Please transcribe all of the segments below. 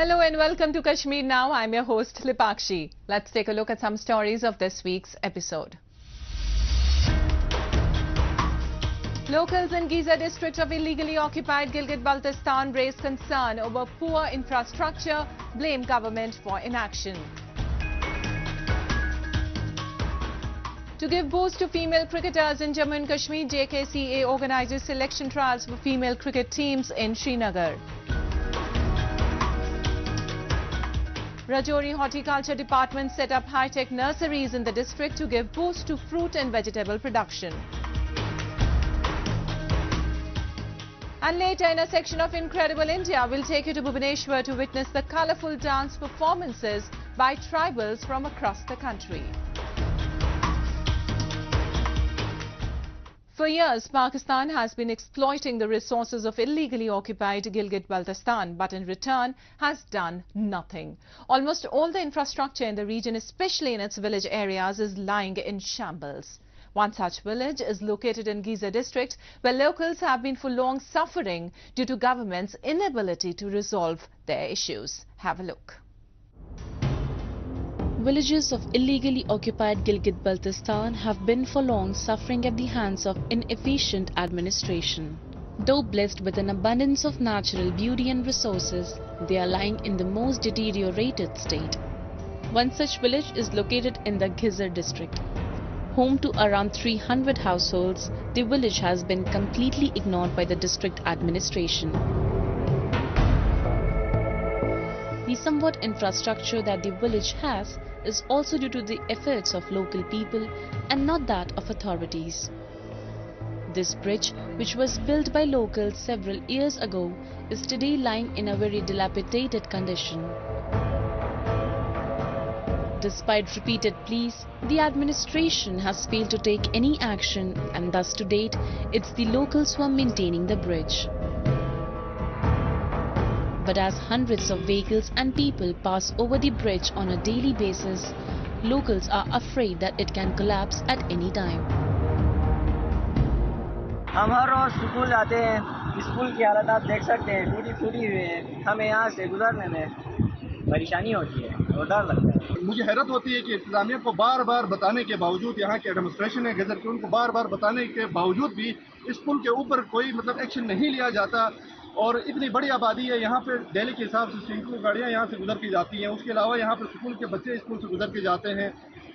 Hello and welcome to Kashmir Now. I'm your host Lipakshi. Let's take a look at some stories of this week's episode. Locals in Giza district of illegally occupied Gilgit-Baltistan raise concern over poor infrastructure, blame government for inaction. To give boost to female cricketers in Jammu and Kashmir, JKCA organizes selection trials for female cricket teams in Srinagar. Rajouri Horticulture Department set up high-tech nurseries in the district to give boost to fruit and vegetable production. And later in a section of Incredible India, we'll take you to Bhubaneswar to witness the colourful dance performances by tribals from across the country. For years, Pakistan has been exploiting the resources of illegally occupied Gilgit-Baltistan, but in return has done nothing. Almost all the infrastructure in the region, especially in its village areas, is lying in shambles. One such village is located in Giza district, where locals have been for long suffering due to government's inability to resolve their issues. Have a look. Villages of illegally occupied Gilgit-Baltistan have been for long suffering at the hands of inefficient administration. Though blessed with an abundance of natural beauty and resources, they are lying in the most deteriorated state. One such village is located in the Kashir district. Home to around 300 households, the village has been completely ignored by the district administration. The somewhat infrastructure that the village has is also due to the efforts of local people and not that of authorities. This bridge, which was built by locals several years ago, is today lying in a very dilapidated condition. Despite repeated pleas, the administration has failed to take any action, and thus to date, it's the locals who are maintaining the bridge. But as hundreds of vehicles and people pass over the bridge on a daily basis, locals are afraid that it can collapse at any time. हम हर रोज school जाते हैं, school की हालत आप देख सकते हैं, टूटी फूटी हुई है। हमें यहाँ से गुजरने में परेशानी होती है और डर लगता है। मुझे हैरत होती है कि इंतजामिया को बार बार बताने के बावजूद, यहाँ के एडमिनिस्ट्रेशन है गजर के, उनको बार बार बताने के बावजूद भी इस पुल के ऊपर कोई एक्शन नहीं लिया जाता। और इतनी बड़ी आबादी है यहाँ पे, डेली के हिसाब से सैकड़ों गाड़ियाँ यहाँ से गुजर के जाती हैं। उसके अलावा यहाँ पे स्कूल के बच्चे स्कूल से गुजर के जाते हैं।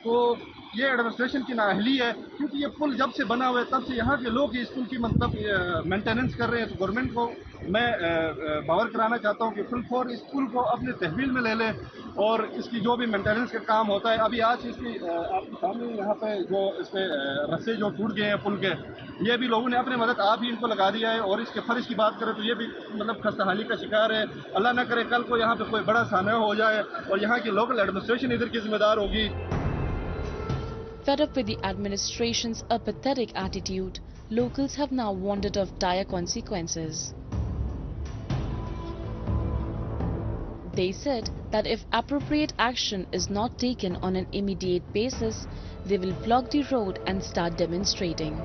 तो ये एडमिनिस्ट्रेशन की नाअहली है, क्योंकि ये पुल जब से बना हुआ है तब से यहाँ के लोग इस पुल की मेंटेनेंस कर रहे हैं। तो गवर्नमेंट को मैं बावर कराना चाहता हूँ कि फुल फॉर इस पुल को अपने तहवील में ले ले और इसकी जो भी मेंटेनेंस का काम होता है। अभी आज इसकी आपके सामने यहाँ पे जो इस पे रस्से जो टूट गए हैं पुल के, ये भी लोगों ने अपने मदद आप ही इनको लगा दिया है। और इसके फर्श की बात करें तो ये भी खस्ताहाली का शिकार है। अल्लाह न करे कल को यहाँ पे कोई बड़ा साना हो जाए और यहाँ की लोकल एडमिनिस्ट्रेशन इधर की जिम्मेदार होगी। Fed up with the administration's apathetic attitude, locals have now warned of dire consequences. They said that if appropriate action is not taken on an immediate basis, they will block the road and start demonstrating.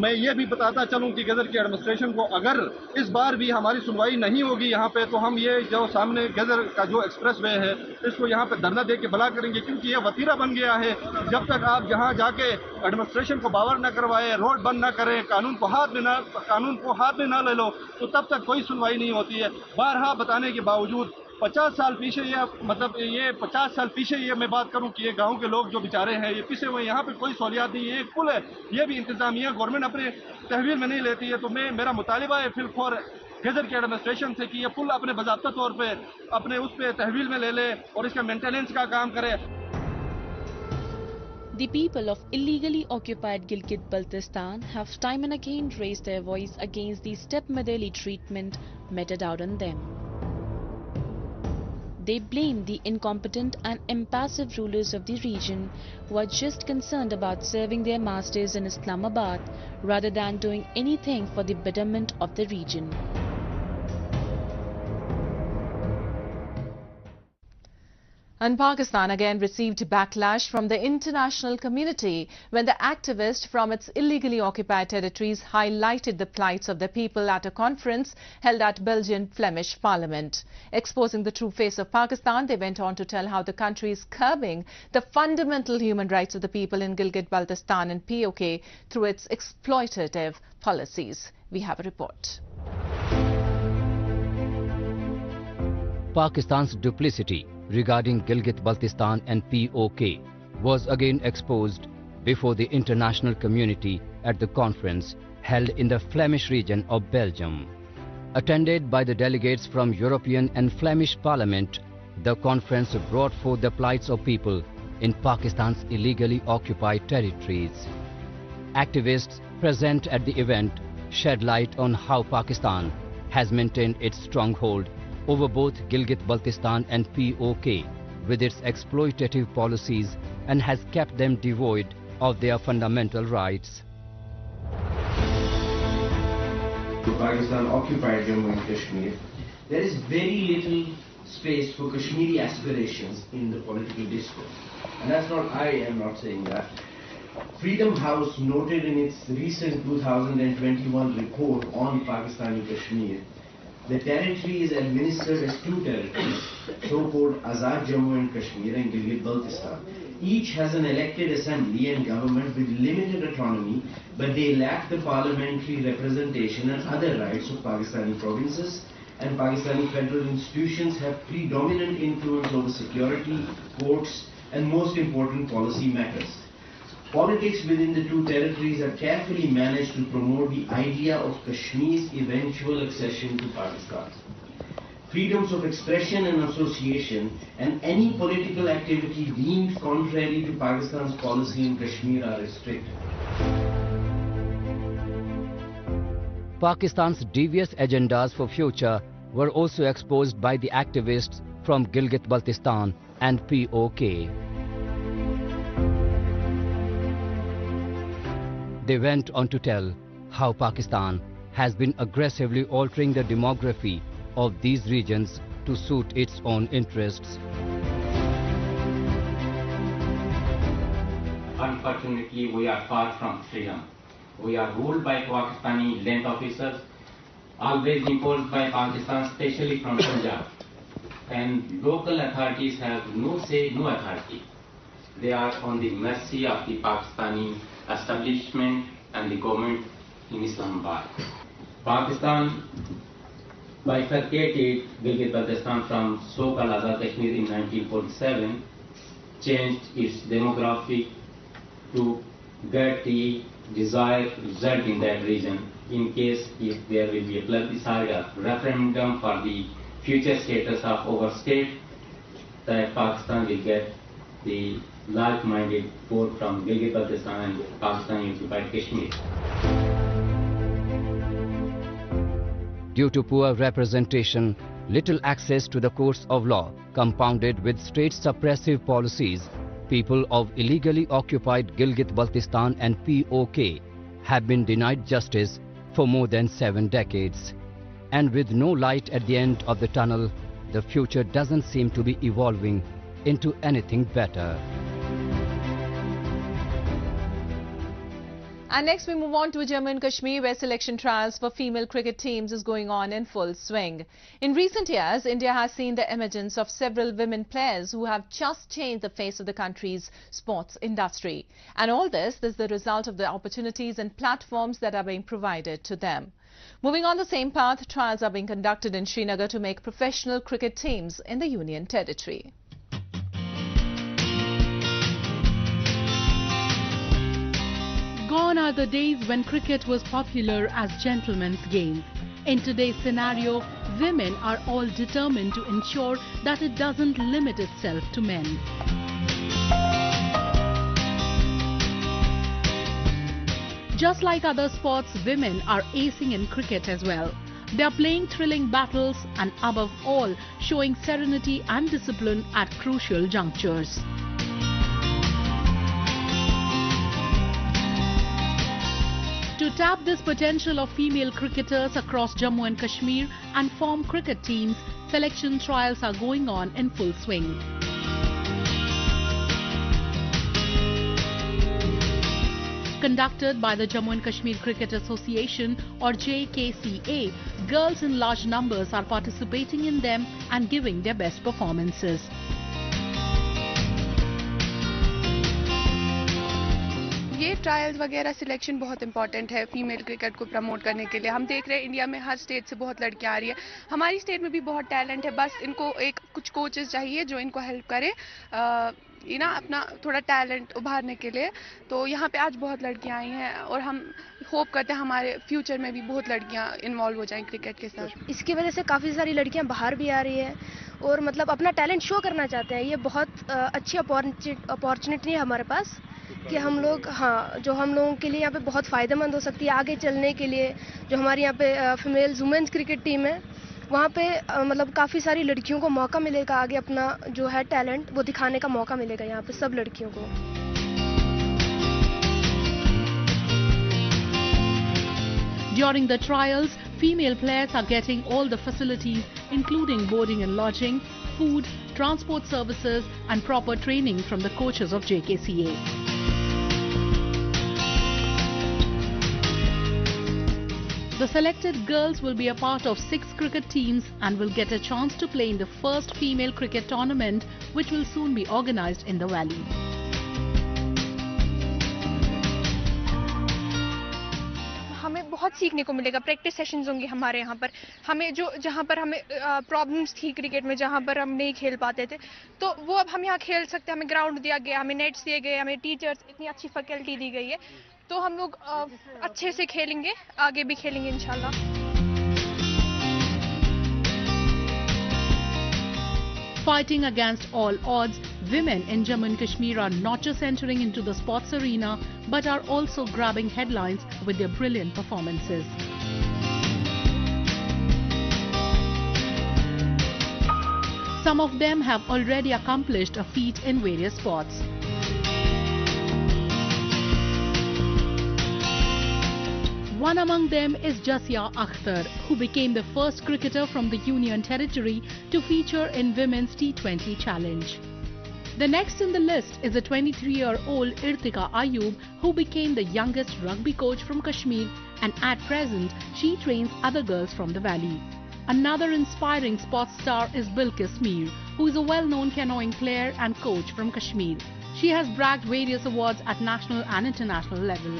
मैं ये भी बताता चलूं कि गजर के administration को अगर इस बार भी हमारी सुनवाई नहीं होगी यहाँ पे, तो हम ये जो सामने गजर का जो एक्सप्रेस वे है इसको यहाँ पे धरना दे के भला करेंगे, क्योंकि ये वतीरा बन गया है। जब तक आप जहाँ जाके एडमिनिस्ट्रेशन को बावर न करवाए, रोड बंद न करें, कानून को हाथ में न ले लो, तो तब तक कोई सुनवाई नहीं होती है। बारहा बताने के बावजूद 50 साल पीछे ये 50 साल पीछे ये मैं बात करूं कि ये गांव के लोग जो बेचारे हैं ये पीछे हुए, यहाँ पे कोई सहूलियात नहीं है। एक पुल है, ये भी इंतजामिया गवर्नमेंट अपने तहवील में नहीं लेती है। तो मेरा मुतालिबा है फिल फॉर गजर के एडमिनिस्ट्रेशन से कि ये पुल अपने बाज़ाब्ता तौर पे अपने उस पे तहवील में ले ले और इसका मेंटेनेंस का काम करे। The people of illegally occupied Gilgit-Baltistan have time and again raised their voice against the stepmotherly treatment meted out on them. They blame the incompetent and impassive rulers of the region who are just concerned about serving their masters in Islamabad rather than doing anything for the betterment of the region. And Pakistan again received backlash from the international community when the activist from its illegally occupied territories highlighted the plights of the people at a conference held at Belgian Flemish Parliament. Exposing the true face of Pakistan, they went on to tell how the country is curbing the fundamental human rights of the people in Gilgit-Baltistan and POK through its exploitative policies. We have a report. Pakistan's duplicity regarding Gilgit-Baltistan and POK was again exposed before the international community at the conference held in the Flemish region of Belgium. Attended by the delegates from European and Flemish Parliament, the conference brought forth the plights of people in Pakistan's illegally occupied territories. Activists present at the event shed light on how Pakistan has maintained its stronghold over both Gilgit-Baltistan and POK with its exploitative policies and has kept them devoid of their fundamental rights. Pakistan occupied Jammu and Kashmir, there is very little space for Kashmiri aspirations in the political discourse. And that's not, I am not saying that. Freedom House noted in its recent 2021 report on Pakistani Kashmir, the territory is administered as two territories, so-called Azad Jammu and Kashmir and Gilgit-Baltistan. Each has an elected assembly and government with limited autonomy, but they lack the parliamentary representation and other rights of Pakistani provinces, and Pakistani federal institutions have predominant influence over security, courts, and most important policy matters. Politics within the two territories are carefully managed to promote the idea of Kashmir's eventual accession to Pakistan. Freedoms of expression and association and any political activity deemed contrary to Pakistan's policy in Kashmir are restricted. Pakistan's devious agendas for future were also exposed by the activists from Gilgit-Baltistan and POK. They went on to tell how Pakistan has been aggressively altering the demography of these regions to suit its own interests. Unfortunately, we are far from freedom. We are ruled by Pakistani land officers, always imposed by Pakistan, especially from Punjab. And local authorities have no say, no authority. They are on the mercy of the Pakistani establishment and the government in Islamabad. Pakistan bifurcated Gilgit-Baltistan from so-called Azad Kashmir in 1947, changed its demographic to get the desired result in that region in case if there will be a plebiscite or referendum for the future status of our state, that Pakistan will get the like-minded vote from Gilgit-Baltistan and Pakistani occupied Kashmir. Due to poor representation, little access to the courts of law, compounded with state suppressive policies, people of illegally occupied Gilgit-Baltistan and POK have been denied justice for more than 7 decades. And with no light at the end of the tunnel, the future doesn't seem to be evolving into anything better. And next we move on to Jammu and Kashmir, where selection trials for female cricket teams is going on in full swing. In recent years, India has seen the emergence of several women players who have just changed the face of the country's sports industry. And all this is the result of the opportunities and platforms that are being provided to them. Moving on the same path, trials are being conducted in Srinagar to make professional cricket teams in the Union Territory. Gone are the days when cricket was popular as gentlemen's game. In today's scenario, women are all determined to ensure that it doesn't limit itself to men. Just like other sports, women are acing in cricket as well. They are playing thrilling battles and above all, showing serenity and discipline at crucial junctures. To tap this potential of female cricketers across Jammu and Kashmir and form cricket teams, selection trials are going on in full swing. Conducted by the Jammu and Kashmir Cricket Association or JKCA, girls in large numbers are participating in them and giving their best performances. ये trials वगैरह selection बहुत important है female cricket को promote करने के लिए. हम देख रहे हैं इंडिया में हर स्टेट से बहुत लड़कियां आ रही है. हमारी स्टेट में भी बहुत टैलेंट है, बस इनको कुछ कोचेस चाहिए जो इनको हेल्प करे अपना थोड़ा टैलेंट उभारने के लिए. तो यहाँ पे आज बहुत लड़कियां आई हैं और हम होप करते हैं हमारे फ्यूचर में भी बहुत लड़कियां इन्वॉल्व हो जाएं क्रिकेट के साथ. इसकी वजह से काफ़ी सारी लड़कियां बाहर भी आ रही है और मतलब अपना टैलेंट शो करना चाहते हैं. ये बहुत अच्छी अपॉर्चुनिटी है हमारे पास कि हम लोग जो हम लोगों के लिए यहाँ पे बहुत फ़ायदेमंद हो सकती है आगे चलने के लिए. जो हमारे यहाँ पे फीमेल वुमेन्स क्रिकेट टीम है वहाँ पे मतलब काफ़ी सारी लड़कियों को मौका मिलेगा आगे अपना जो है टैलेंट वो दिखाने का मौका मिलेगा यहाँ पे सब लड़कियों को. During the trials, female players are getting all the facilities including boarding and lodging, food, transport services and proper training from the coaches of JKCA. The selected girls will be a part of 6 cricket teams and will get a chance to play in the first female cricket tournament which will soon be organized in the valley. हमें बहुत सीखने को मिलेगा. Practice sessions होंगे हमारे यहाँ पर. हमें जहाँ पर हमें प्रॉब्लम्स थी क्रिकेट में, जहाँ पर हम नहीं खेल पाते थे, तो वो अब हम यहाँ खेल सकते हैं. हमें ग्राउंड दिया गया, हमें नेट्स दिए गए, हमें टीचर्स इतनी अच्छी फैकल्टी दी गई है. तो हम लोग अच्छे से खेलेंगे, आगे भी खेलेंगे इंशाल्लाह. Fighting against all odds, women in Jammu and Kashmir are not just entering into the sports arena but are also grabbing headlines with their brilliant performances. Some of them have already accomplished a feat in various sports. One among them is Jasia Akhtar, who became the first cricketer from the Union Territory to feature in Women's T20 Challenge. The next in the list is a 23-year-old Irtika Ayub, who became the youngest rugby coach from Kashmir, and at present she trains other girls from the valley. Another inspiring sports star is Bilkis Mir, who is a well-known canoeing player and coach from Kashmir. She has bagged various awards at national and international level.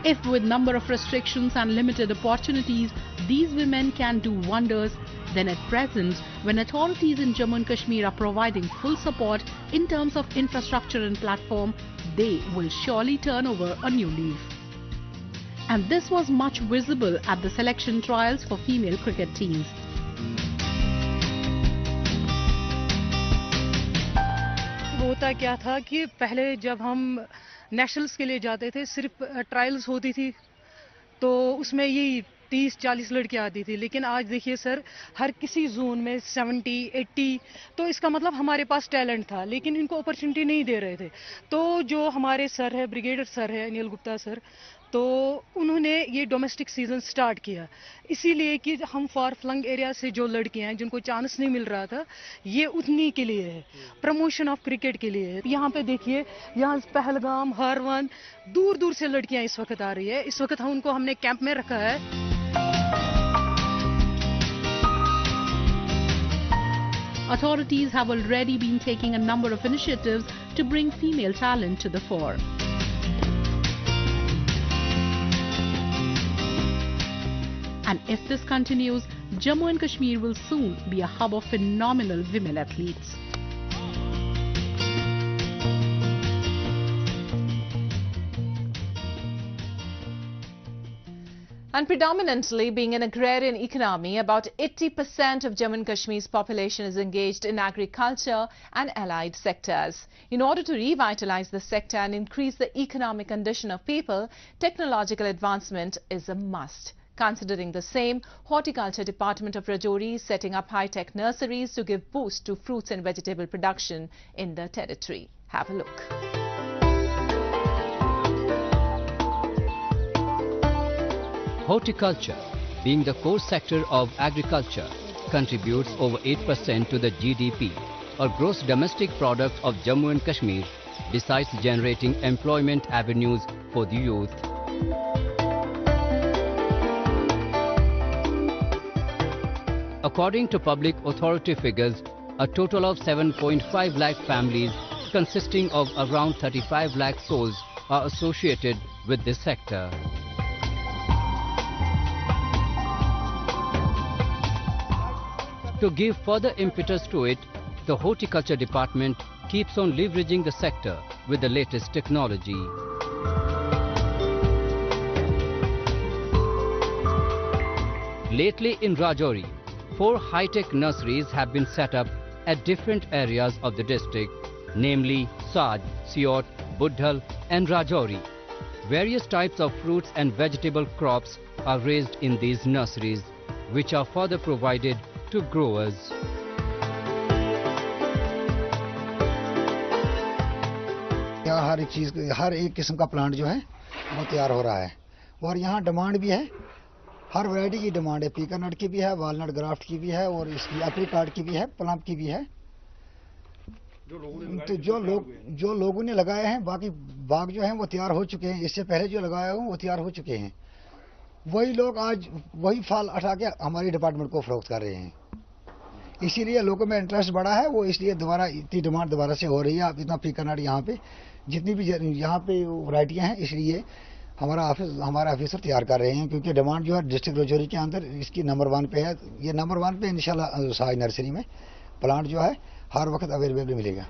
If with number of restrictions and limited opportunities, these women can do wonders, then at present, when authorities in Jammu and Kashmir are providing full support in terms of infrastructure and platform, they will surely turn over a new leaf. And this was much visible at the selection trials for female cricket teams. होता क्या था कि पहले जब हम nationals के लिए जाते थे सिर्फ ट्रायल्स होती थी तो उसमें यही 30-40 लड़कियां आती थी. लेकिन आज देखिए सर, हर किसी जोन में 70-80, तो इसका मतलब हमारे पास टैलेंट था लेकिन इनको अपॉर्चुनिटी नहीं दे रहे थे. तो जो हमारे सर है, ब्रिगेडियर सर है अनिल गुप्ता सर, तो उन्होंने ये डोमेस्टिक सीजन स्टार्ट किया इसीलिए कि हम फार फ्लंग एरिया से जो लड़कियां हैं जिनको चांस नहीं मिल रहा था, ये उतनी के लिए है, प्रमोशन ऑफ क्रिकेट के लिए है. यहाँ पे देखिए, यहाँ पहलगाम, हारवन, दूर दूर से लड़कियां इस वक्त आ रही है. इस वक्त हमने कैंप में रखा है. Authorities have already been taking a number of initiatives to bring female talent to the fore. And if this continues, Jammu and Kashmir will soon be a hub of phenomenal women athletes. And predominantly being an agrarian economy, about 80% of Jammu and Kashmir's population is engaged in agriculture and allied sectors. In order to revitalize the sector and increase the economic condition of people, technological advancement is a must. Considering the same, Horticulture Department of Rajouri is setting up high-tech nurseries to give boost to fruits and vegetable production in the territory. Have a look. Horticulture, being the core sector of agriculture, contributes over 8% to the GDP or gross domestic product of Jammu and Kashmir, besides generating employment avenues for the youth. According to public authority figures, a total of 7.5 lakh families consisting of around 35 lakh souls are associated with this sector. To give further impetus to it, the Horticulture Department keeps on leveraging the sector with the latest technology. Lately in Rajouri, 4 high-tech nurseries have been set up at different areas of the district, namely Saj, Siot, Buddhal and Rajouri. Various types of fruits and vegetable crops are raised in these nurseries, which are further provided to growers. यहाँ हर एक चीज़, हर एक किस्म का plant जो है वो तैयार हो रहा है और यहाँ डिमांड भी है, हर वैरायटी की डिमांड है। पीकनट की भी है, वालनट ग्राफ्ट की भी है और इसकी एप्रिकॉट की भी है, प्लम की भी है। तो जो लोगों ने लगाए हैं, बाकी बाग जो हैं वो तैयार हो चुके हैं। इससे पहले जो लगाए हैं वो तैयार हो चुके हैं। वही लोग आज वही फल उठा के हमारी डिपार्टमेंट को फरोख्त कर रहे हैं। इसीलिए लोगों में इंटरेस्ट बढ़ा है, वो इसलिए दोबारा इतनी डिमांड दोबारा से हो रही है। अब इतना पीकनट यहाँ पे जितनी भी यहाँ पे वैरायटियाँ हैं, इसलिए हमारा ऑफिसर तैयार कर रहे हैं, क्योंकि डिमांड जो है डिस्ट्रिक्ट राजौरी के अंदर इसकी नंबर 1 पे है। ये नंबर 1 पे इंशाल्लाह साज नर्सरी में प्लांट जो है हर वक्त अवेलेबल मिलेगा।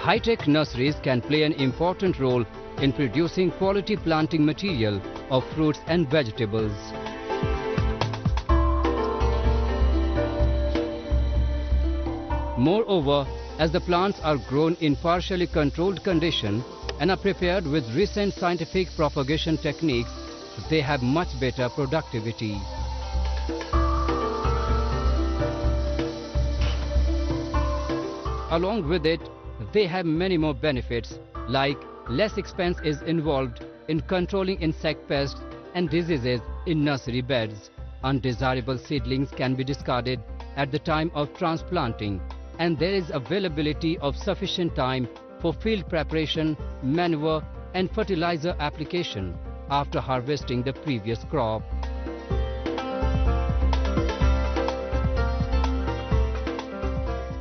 High-tech nurseries can play an important role in producing quality planting material of fruits and vegetables. Moreover, as the plants are grown in partially controlled condition and are prepared with recent scientific propagation techniques, they have much better productivity. Along with it, they have many more benefits, like less expense is involved in controlling insect pests and diseases in nursery beds. Undesirable seedlings can be discarded at the time of transplanting, and there is availability of sufficient time for field preparation, manure and fertilizer application after harvesting the previous crop.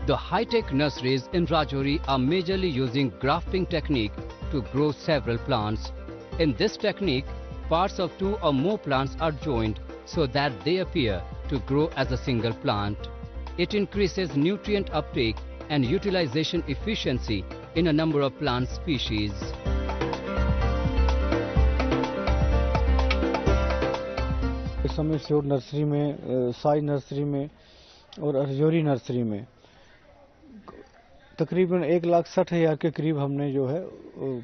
The high-tech nurseries in Rajouri are majorly using grafting technique to grow several plants. In this technique, parts of 2 or more plants are joined so that they appear to grow as a single plant. It increases nutrient uptake and utilization efficiency in a number of plant species. इस समय सियोट nursery में, साज nursery में और Rajouri nursery में तकरीबन 1,60,000 के करीब हमने जो है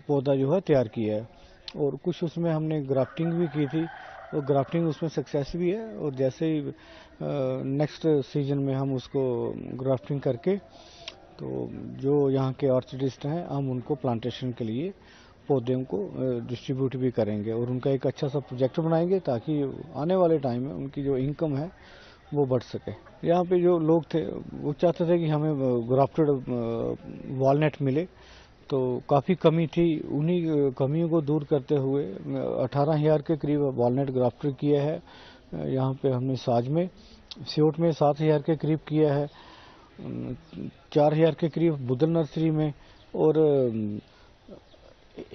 पौधा जो है तैयार किया है और कुछ उसमें हमने ग्राफ्टिंग भी की थी और ग्राफ्टिंग उसमें सक्सेस भी है। और जैसे ही नेक्स्ट सीजन में हम उसको ग्राफ्टिंग करके तो जो यहाँ के ऑर्चिडिस्ट हैं हम उनको प्लांटेशन के लिए पौधों को डिस्ट्रीब्यूट भी करेंगे और उनका एक अच्छा सा प्रोजेक्ट बनाएंगे ताकि आने वाले टाइम में उनकी जो इनकम है वो बढ़ सके। यहाँ पे जो लोग थे वो चाहते थे कि हमें ग्राफ्टेड वॉलनट मिले, तो काफ़ी कमी थी। उन्हीं कमियों को दूर करते हुए 18,000 के करीब वॉलनट ग्राफ्टेड किया है यहाँ पे हमने साज में। सियोट में 7,000 के करीब किया है, 4,000 के करीब बुद्धल नर्सरी में और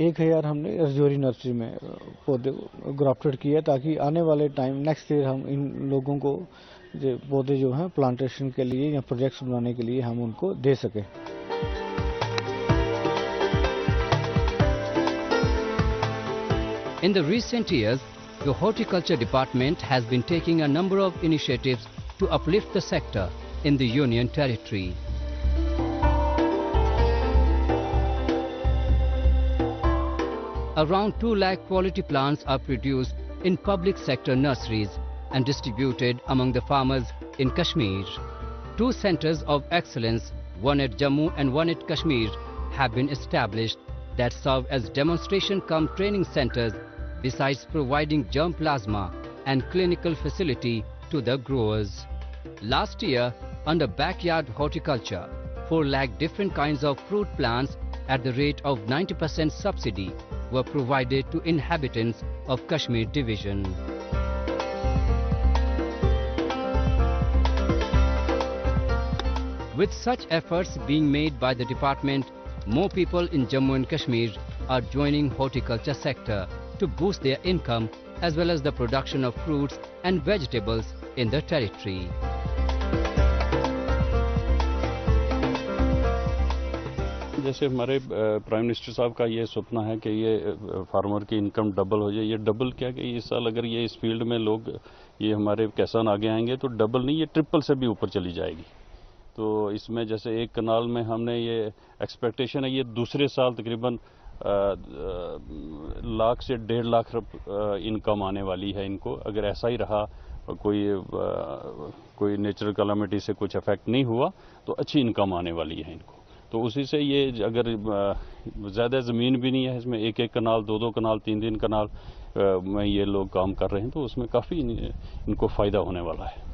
1,000 हमने राजौरी नर्सरी में पौधे ग्राफ्टेड किया ताकि आने वाले टाइम नेक्स्ट ईयर हम इन लोगों को पौधे जो हैं प्लांटेशन के लिए या प्रोजेक्ट्स बनाने के लिए हम उनको दे सकें। In the recent years, the Horticulture Department has been taking a number of initiatives to uplift the sector in the Union Territory. Around 2 lakh quality plants are produced in public sector nurseries and distributed among the farmers in Kashmir. 2 centers of excellence, one at Jammu and one at Kashmir, have been established that serve as demonstration-cum training centers besides providing germ plasma and clinical facility to the growers. Last year, under backyard horticulture, 4 lakh different kinds of fruit plants at the rate of 90% subsidy were provided to inhabitants of Kashmir division. With such efforts being made by the department, more people in Jammu and Kashmir are joining horticulture sector to boost their income as well as the production of fruits and vegetables in the territory. जैसे हमारे prime minister साहब का ये सपना है कि ये farmer की इनकम डबल हो जाए। ये डबल क्या कि इस साल अगर ये इस फील्ड में लोग ये हमारे किसान आगे आएंगे तो डबल नहीं, ये ट्रिपल से भी ऊपर चली जाएगी। तो इसमें जैसे एक कनाल में हमने ये एक्सपेक्टेशन है ये दूसरे साल तकरीबन लाख से 1.5 लाख इनकम आने वाली है इनको। अगर ऐसा ही रहा, कोई नेचुरल कैलामिटी से कुछ इफेक्ट नहीं हुआ तो अच्छी इनकम आने वाली है इनको। तो उसी से ये अगर ज़्यादा ज़मीन भी नहीं है, इसमें 1-1 कनाल, 2-2 कनाल, 3-3 कनाल में ये लोग काम कर रहे हैं, तो उसमें काफ़ी इनको फ़ायदा होने वाला है।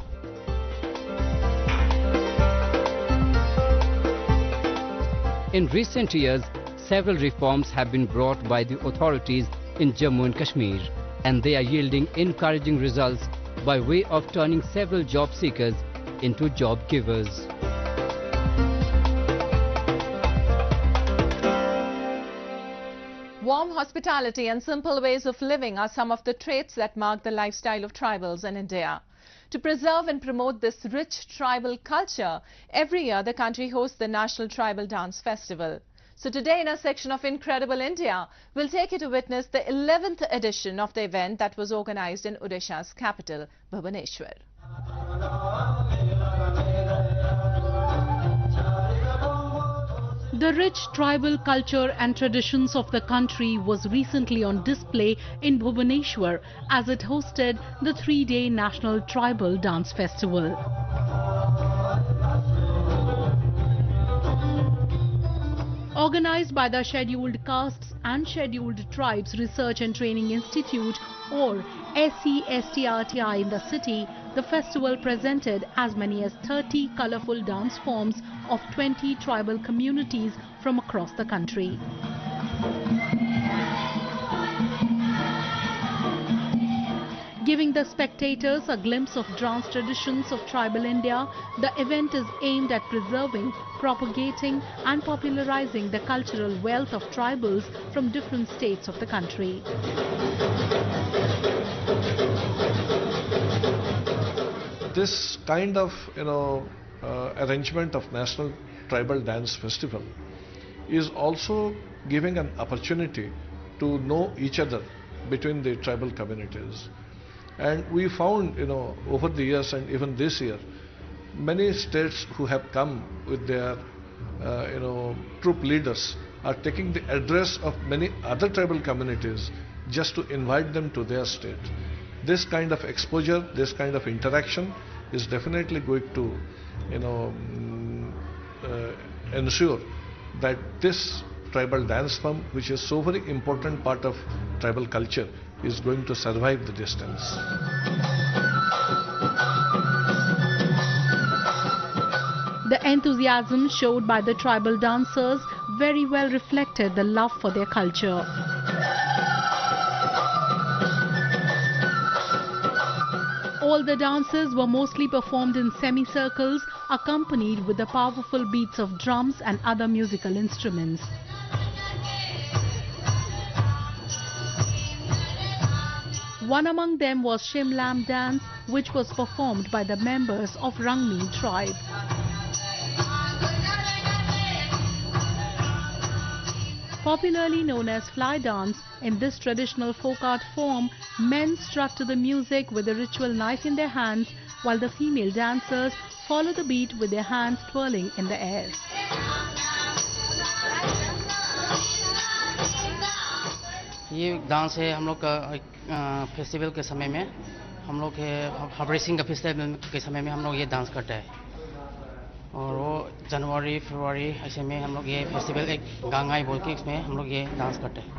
In recent years, several reforms have been brought by the authorities in Jammu and Kashmir, and they are yielding encouraging results by way of turning several job seekers into job givers. Warm hospitality and simple ways of living are some of the traits that mark the lifestyle of tribals in India. To preserve and promote this rich tribal culture, every year the country hosts the National Tribal Dance Festival. So today in our section of Incredible India, we'll take you to witness the 11th edition of the event that was organized in Odisha's capital, Bhubaneswar. The rich tribal culture and traditions of the country was recently on display in Bhubaneswar as it hosted the 3-day National Tribal Dance Festival. Organized by the Scheduled Castes and Scheduled Tribes Research and Training Institute or SCSTRTI in the city, the festival presented as many as 30 colorful dance forms of 20 tribal communities from across the country. Giving the spectators a glimpse of dance traditions of tribal India, the event is aimed at preserving, propagating and popularizing the cultural wealth of tribals from different states of the country. This kind of arrangement of National Tribal Dance Festival is also giving an opportunity to know each other between the tribal communities. And we found, over the years and even this year, many states who have come with their, troop leaders are taking the address of many other tribal communities just to invite them to their state. This kind of exposure, this kind of interaction is definitely going to, ensure that this tribal dance form, which is so very important part of tribal culture, is going to survive the distance. The enthusiasm showed by the tribal dancers very well reflected the love for their culture. All the dances were mostly performed in semicircles, accompanied with the powerful beats of drums and other musical instruments. One among them was Shimlam dance, which was performed by the members of Rangmi tribe. Popularly known as fly dance, in this traditional folk art form, men strut to the music with a ritual knife in their hands, while the female dancers follow the beat with their hands twirling in the air. ये dance है हम लोग का festival के समय में, हम लोग हार्वेस्टिंग का फेस्टिवल के समय में हम लोग ये डांस करते हैं। और वो जनवरी फरवरी ऐसे में हम लोग ये फेस्टिवल एक गांगाई बोल के इसमें हम लोग ये डांस करते हैं।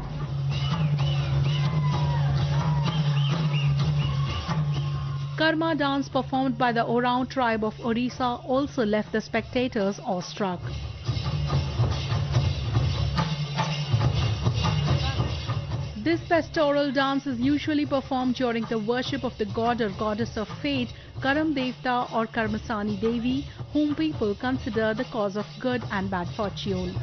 Karma dance performed by the Oraon tribe of Odisha also left the spectators awestruck. This pastoral dance is usually performed during the worship of the god or goddess of fate, Karam Devta or Karmasani Devi, whom people consider the cause of good and bad fortune.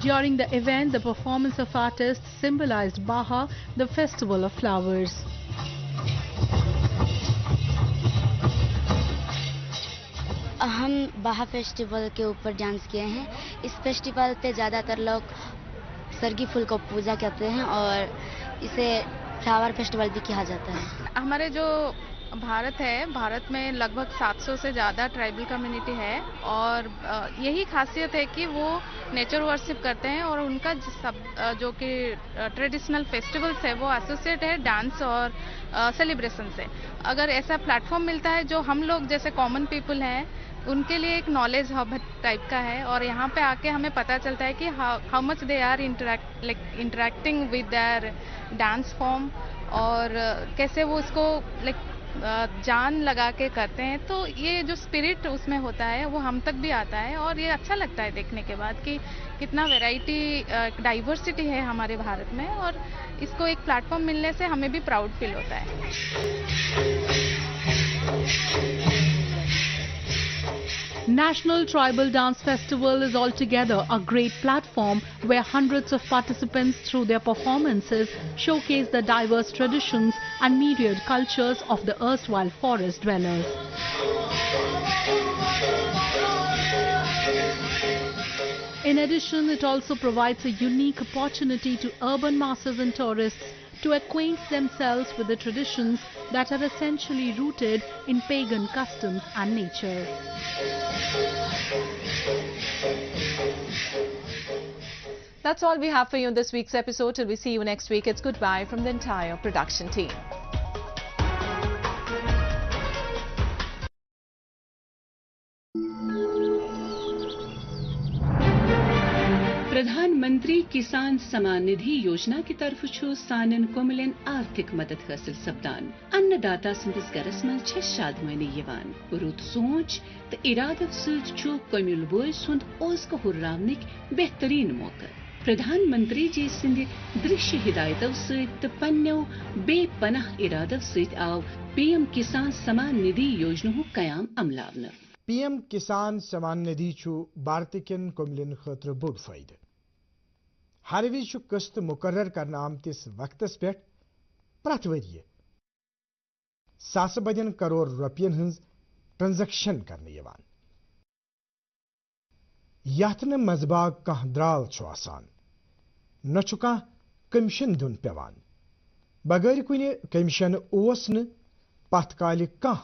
During the event, the performance of artists symbolized Baha, the festival of flowers. हम बाहा festival के ऊपर dance किए हैं। इस festival पे ज़्यादातर लोग सरगी फूल को पूजा करते हैं और इसे फ्लावर फेस्टिवल भी कहा जाता है। हमारे जो भारत है, भारत में लगभग 700 से ज़्यादा ट्राइबल कम्युनिटी है और यही खासियत है कि वो नेचर वर्शिप करते हैं और उनका जो कि ट्रेडिशनल फेस्टिवल्स है वो एसोसिएट है डांस और सेलिब्रेशन से। अगर ऐसा प्लेटफॉर्म मिलता है जो हम लोग जैसे कॉमन पीपल हैं उनके लिए एक नॉलेज हब टाइप का है और यहाँ पे आके हमें पता चलता है कि how much they are interacting with their dance form और कैसे वो इसको जान लगा के करते हैं। तो ये जो स्पिरिट उसमें होता है वो हम तक भी आता है और ये अच्छा लगता है देखने के बाद कि कितना वैरायटी डाइवर्सिटी है हमारे भारत में और इसको एक प्लेटफॉर्म मिलने से हमें भी प्राउड फील होता है। National Tribal Dance Festival is altogether a great platform where hundreds of participants through their performances showcase the diverse traditions and myriad cultures of the erstwhile forest dwellers. In addition, it also provides a unique opportunity to urban masses and tourists to acquaint themselves with the traditions that are essentially rooted in pagan customs and nature. That's all we have for you in this week's episode. Till we see you next week, it's goodbye from the entire production team. प्रधानमंत्री किसान सम्मान निधि योजना की तरफ सानन कोमलन आर्थिक मदद हासिल सपदान अन्नदाता संदिस gross मन शादमानी यवान रुत सोच तो इरादत कोमिल बोय सुंद ओज़ हुर्रावनिक बेहतरीन मौका। प्रधानमंत्री जी सिंध दृश्य हिदायतों सत पन्नो बेपनाह इरादों सत आव पीएम किसान सम्मान निधि योजना कयाम अमलावन। पीएम किसान सम्मान निधि भारत कन कोमलन खतर बोड़ फायदे। हर विज किस्त मुकर्रर करने आमतिस वक्तस पे प्रत वरिये सास बदन करोड़ रुपयन हज ट्रांजैक्शन करने यवान। यथ न मजबाग कह द्राल आसान न कह कमीशन दुन पेवान बगैर कुन कमीशन ओस न पथ काल कह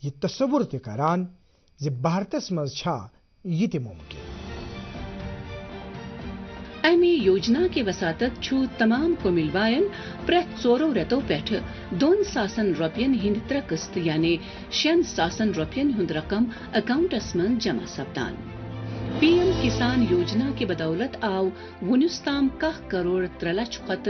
यह तस्वुर त करान ज भारतस मज छा यह मुमकिन। अमी योजना के वसातत तमाम कोमिलवायन प्रत 4 रेतों पेठ 2 सासन रुपयन हिंद 3 किस्त यानी 6 सासन रुपयन हुंद रकम अकाउंटस मन जमा सपदान। पीएम किसान योजना के बदौलत आव वुनुस्ताम 1 करोड़ 3 लाख खत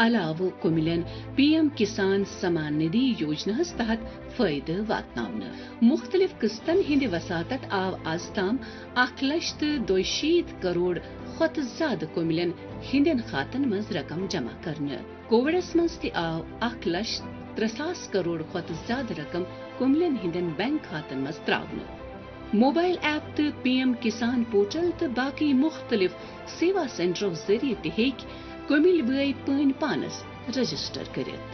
अलाव कोमिलन पीएम किसान सम्मान निधि योजना तहत फायदे वातनावन। मुख्तलिफ किस्तन हिंद वसातत आव आजताम 1,62 करोड़ खत ज्यादा कोमिलन हिंदन खातन मज रकम जमा करने। कोविडस मज ति आव 1,03,000 करोड़ खत ज्यादा रकम कोमिलन हिंदन बैंक खातन मज त्रावन। मोबाइल ऐप तो पीएम किसान पोर्टल तो बाकी मुख्तलिफ सेवा सेंटरों जरिए तक कोमिल बय पन पानस रजिस्टर करित।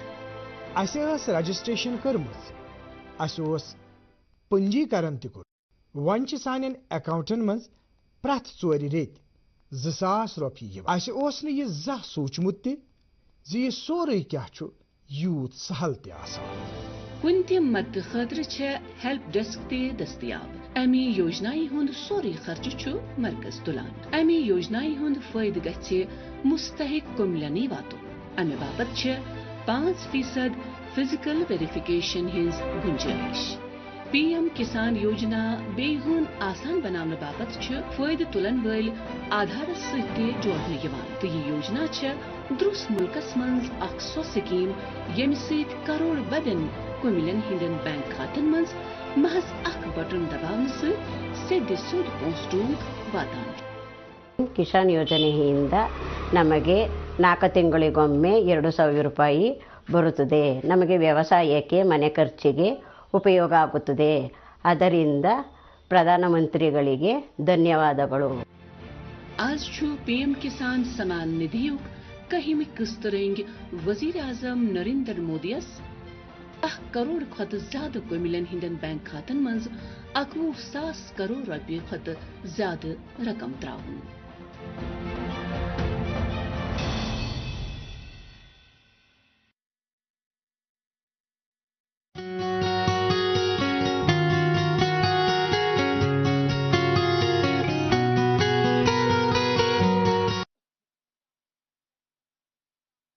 रजिस्ट्रेशन कर्मज पंजीकरण तुर वन सान अकाउंटन मज प्रत 4 रेत 2,000 रुपये यह जा सोचमुत यह सोरे क्या यूत सहल कुन त मद खतर हेल्प डेस्क ते दस्तियाब। अमी योजनाई हुंद सोरे खर्च मरकज तुलान। अमी योजनाई हुंद फायद गछे मुस्तहिक कुमलनी वातो। अमे बाबत 5% फिजिकल वेरिफिकेशन हिंज गुंजाइश। PM किसान योजना बेहून आसान बनाने बाबत फायदे तुलन वल आधार सत्य जोड़ने तो ये योजना द्रुस मुल्कस मंज सो स्कीम यम करोड़ बदन कुमिलन हिंदन बैंक खातन मंज महज बटन दबावन सिद्ध सुद पोस्ट वातान ಕಿಸಾನ್ ಯೋಜನೆಯಿಂದ ನಮಗೆ 4 ತಿಂಗಳಿಗೊಮ್ಮೆ 2,000 ರೂಪಾಯಿ ಬರುತ್ತದೆ. ನಮಗೆ ವ್ಯವಸಾಯಕ್ಕೆ ಮನೆ ಖರ್ಚಿಗೆ ಉಪಯೋಗ ಆಗುತ್ತದೆ. ಅದರಿಂದ ಪ್ರಧಾನಮಂತ್ರಿಗಳಿಗೆ ಧನ್ಯವಾದಗಳು. आज PM किसान सम्मान निधि कहीं किस्त रेंग वजीर आजम नरेंद्र मोदी 1 करोड़ खत ज्यादा कुमिलन हिंदन बैंक खातन मंज 11,000 करोड़ रुपये खत ज्यादा रकम त्राउन.